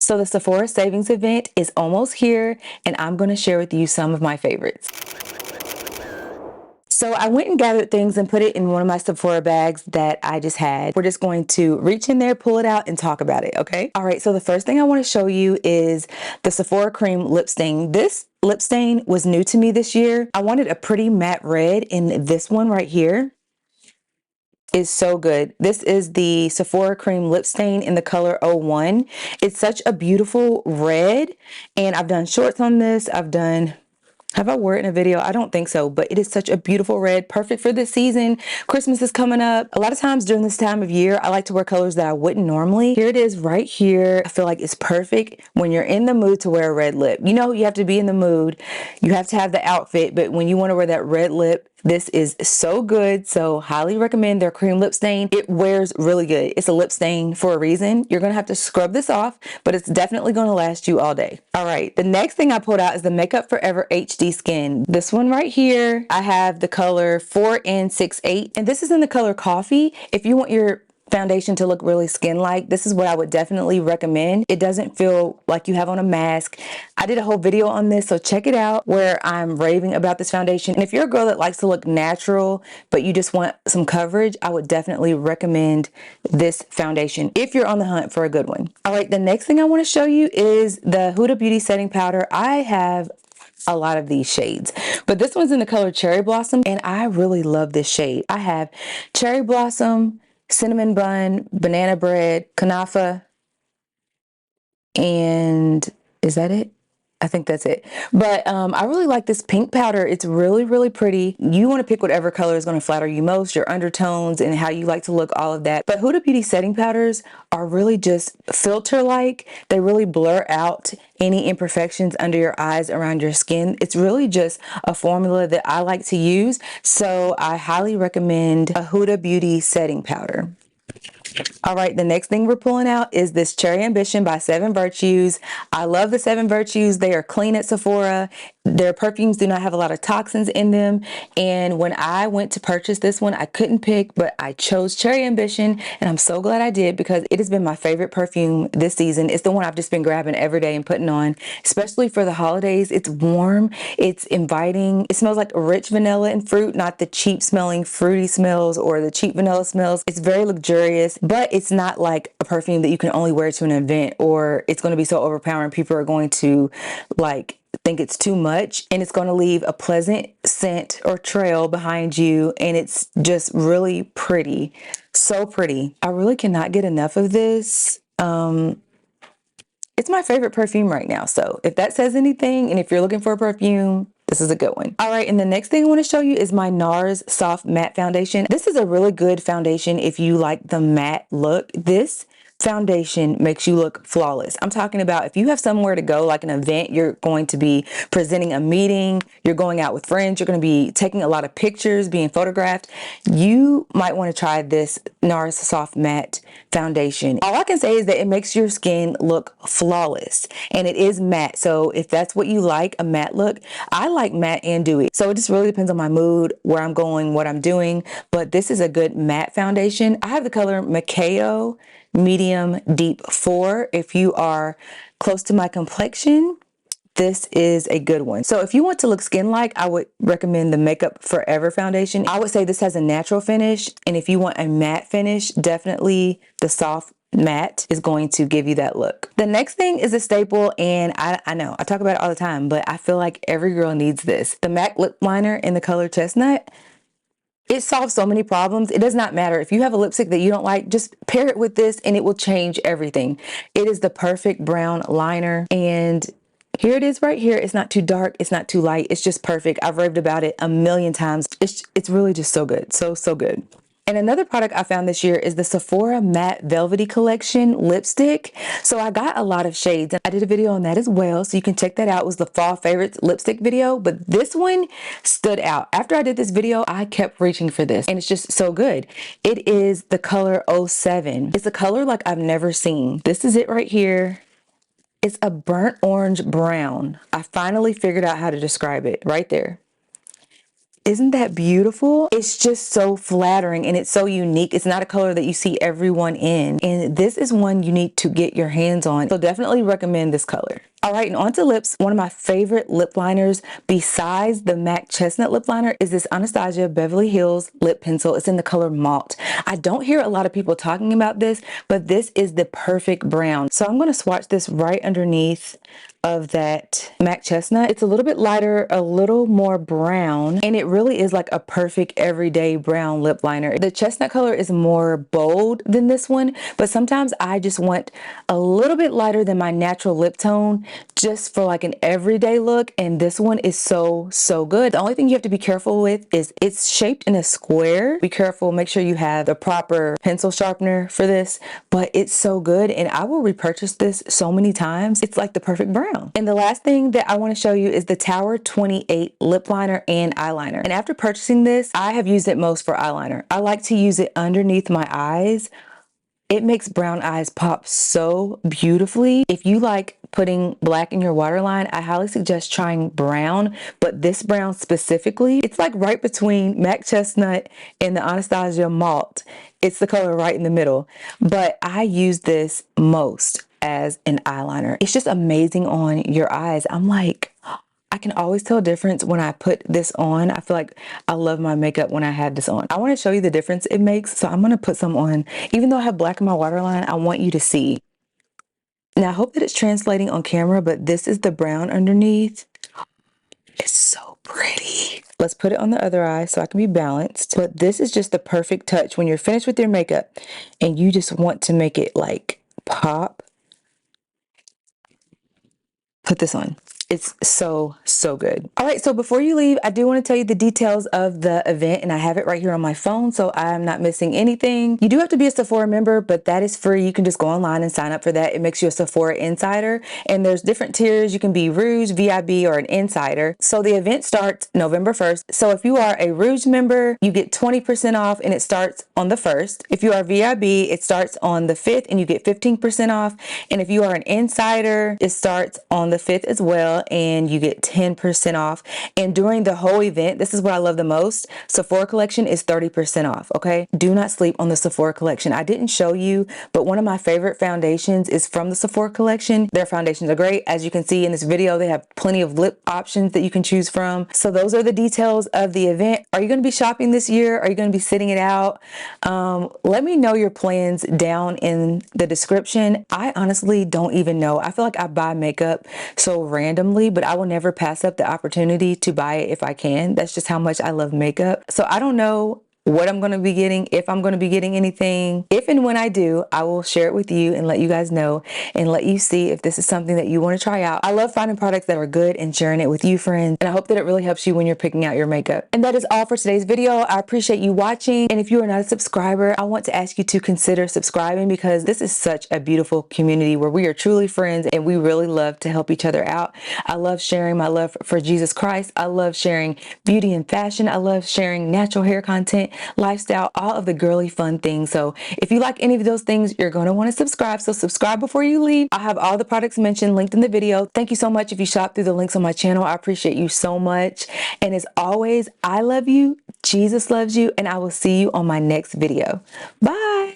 So the Sephora Savings Event is almost here, and I'm going to share with you some of my favorites. So I went and gathered things and put it in one of my Sephora bags that I just had. We're just going to reach in there, pull it out, and talk about it, okay? All right, so the first thing I want to show you is the Sephora Cream Lip Stain. This lip stain was new to me this year. I wanted a pretty matte red, and this one right here is so good. This is the Sephora Cream Lip Stain in the color 01. It's such a beautiful red, and I've done shorts on this. Have I wore it in a video? I don't think so, but it is such a beautiful red, perfect for this season. Christmas is coming up. A lot of times during this time of year, I like to wear colors that I wouldn't normally. Here it is right here. I feel like it's perfect when you're in the mood to wear a red lip. You know, you have to be in the mood. You have to have the outfit, but when you want to wear that red lip, this is so good. So highly recommend their cream lip stain. It wears really good. It's a lip stain for a reason. You're going to have to scrub this off, but it's definitely going to last you all day. All right. The next thing I pulled out is the Makeup Forever HD Skin. This one right here, I have the color 4N68, and this is in the color Coffee. If you want your foundation to look really skin-like, this is what I would definitely recommend. It doesn't feel like you have on a mask. I did a whole video on this, so check it out where I'm raving about this foundation. And if you're a girl that likes to look natural, but you just want some coverage, I would definitely recommend this foundation if you're on the hunt for a good one. All right, the next thing I want to show you is the Huda Beauty Setting Powder. I have a lot of these shades, but this one's in the color Cherry Blossom, and I really love this shade. I have Cherry Blossom, Cinnamon Bun, Banana Bread, Kunafa, and is that it? I think that's it. But I really like this pink powder. It's really, really pretty. You want to pick whatever color is going to flatter you most, your undertones and how you like to look, all of that. But Huda Beauty setting powders are really just filter-like. They really blur out any imperfections under your eyes, around your skin. It's really just a formula that I like to use. So I highly recommend a Huda Beauty setting powder. All right, the next thing we're pulling out is this Cherry Ambition by 7 Virtues. I love the 7 Virtues. They are clean at Sephora. Their perfumes do not have a lot of toxins in them. And when I went to purchase this one, I couldn't pick, but I chose Cherry Ambition, and I'm so glad I did because it has been my favorite perfume this season. It's the one I've just been grabbing every day and putting on, especially for the holidays. It's warm, it's inviting. It smells like rich vanilla and fruit, not the cheap smelling fruity smells or the cheap vanilla smells. It's very luxurious, but it's not like a perfume that you can only wear to an event, or it's going to be so overpowering people are going to like think it's too much, and it's going to leave a pleasant scent or trail behind you, and it's just really pretty. So pretty. I really cannot get enough of this. It's my favorite perfume right now. So if that says anything, and if you're looking for a perfume, this is a good one. All right, and the next thing I want to show you is my Nars Soft Matte Foundation. This is a really good foundation if you like the matte look. This foundation makes you look flawless. I'm talking about if you have somewhere to go, like an event, you're going to be presenting a meeting, you're going out with friends, you're going to be taking a lot of pictures, being photographed, you might want to try this Nars Soft Matte Foundation. All I can say is that it makes your skin look flawless, and it is matte. So if that's what you like, a matte look, I like matte and dewy. So it just really depends on my mood, where I'm going, what I'm doing, but this is a good matte foundation. I have the color Macao Medium Deep 4. If you are close to my complexion, this is a good one. So if you want to look skin-like, I would recommend the Makeup Forever foundation. I would say this has a natural finish, and if you want a matte finish, definitely the Soft Matte is going to give you that look. The next thing is a staple, and I know I talk about it all the time, but I feel like every girl needs this. The MAC lip liner in the color Chestnut. It solves so many problems. It does not matter. If you have a lipstick that you don't like, just pair it with this and it will change everything. It is the perfect brown liner, and here it is right here. It's not too dark. It's not too light. It's just perfect. I've raved about it a million times. It's really just so good. So good. And another product I found this year is the Sephora Matte Velvety Collection lipstick. So I got a lot of shades, and I did a video on that as well, so you can check that out. It was the Fall Favorites lipstick video, but this one stood out. After I did this video, I kept reaching for this, and it's just so good. It is the color 07. It's a color like I've never seen. This is it right here. It's a burnt orange brown. I finally figured out how to describe it right there. Isn't that beautiful? It's just so flattering and it's so unique. It's not a color that you see everyone in. And this is one you need to get your hands on. So definitely recommend this color. All right, and onto lips. One of my favorite lip liners besides the MAC Chestnut lip liner is this Anastasia Beverly Hills lip pencil. It's in the color Malt. I don't hear a lot of people talking about this, but this is the perfect brown. So I'm going to swatch this right underneath of that MAC Chestnut. It's a little bit lighter, a little more brown, and it really is like a perfect everyday brown lip liner. The Chestnut color is more bold than this one, but sometimes I just want a little bit lighter than my natural lip tone just for like an everyday look, and this one is so good. The only thing you have to be careful with is it's shaped in a square. Be careful, make sure you have the proper pencil sharpener for this, but it's so good, and I will repurchase this so many times. It's like the perfect brown. And the last thing that I want to show you is the Tower 28 lip liner and eyeliner. And after purchasing this, I have used it most for eyeliner. I like to use it underneath my eyes. It makes brown eyes pop so beautifully. If you like putting black in your waterline, I highly suggest trying brown, but this brown specifically, it's like right between MAC Chestnut and the Anastasia Malt. It's the color right in the middle, but I use this most as an eyeliner. It's just amazing on your eyes. I'm like, I can always tell a difference when I put this on. I feel like I love my makeup when I have this on. I want to show you the difference it makes, so I'm going to put some on. Even though I have black in my waterline, I want you to see. Now, I hope that it's translating on camera, but this is the brown underneath. It's so pretty. Let's put it on the other eye so I can be balanced. But this is just the perfect touch when you're finished with your makeup and you just want to make it like pop. Put this on. It's so good. All right, so before you leave, I do want to tell you the details of the event, and I have it right here on my phone, so I'm not missing anything. You do have to be a Sephora member, but that is free. You can just go online and sign up for that. It makes you a Sephora insider, and there's different tiers. You can be Rouge, VIB, or an insider. So the event starts November 1st. So if you are a Rouge member, you get 20% off, and it starts on the 1st. If you are VIB, it starts on the 5th, and you get 15% off. And if you are an insider, it starts on the 5th as well, and you get 10% off. And during the whole event, this is what I love the most, Sephora collection is 30% off, okay? Do not sleep on the Sephora collection. I didn't show you, but one of my favorite foundations is from the Sephora collection. Their foundations are great. As you can see in this video, they have plenty of lip options that you can choose from. So those are the details of the event. Are you going to be shopping this year? Are you going to be sitting it out? Let me know your plans down in the description. I honestly don't even know. I feel like I buy makeup so randomly, but I will never pass up the opportunity to buy it if I can. That's just how much I love makeup. So I don't know what I'm going to be getting, if I'm going to be getting anything. If and when I do, I will share it with you and let you guys know and let you see if this is something that you want to try out. I love finding products that are good and sharing it with you, friends. And I hope that it really helps you when you're picking out your makeup. And that is all for today's video. I appreciate you watching. And if you are not a subscriber, I want to ask you to consider subscribing, because this is such a beautiful community where we are truly friends and we really love to help each other out. I love sharing my love for Jesus Christ. I love sharing beauty and fashion. I love sharing natural hair content, lifestyle, all of the girly fun things. So if you like any of those things, you're going to want to subscribe. So subscribe before you leave. I have all the products mentioned linked in the video. Thank you so much if you shop through the links on my channel. I appreciate you so much. And as always, I love you, Jesus loves you, and I will see you on my next video. Bye.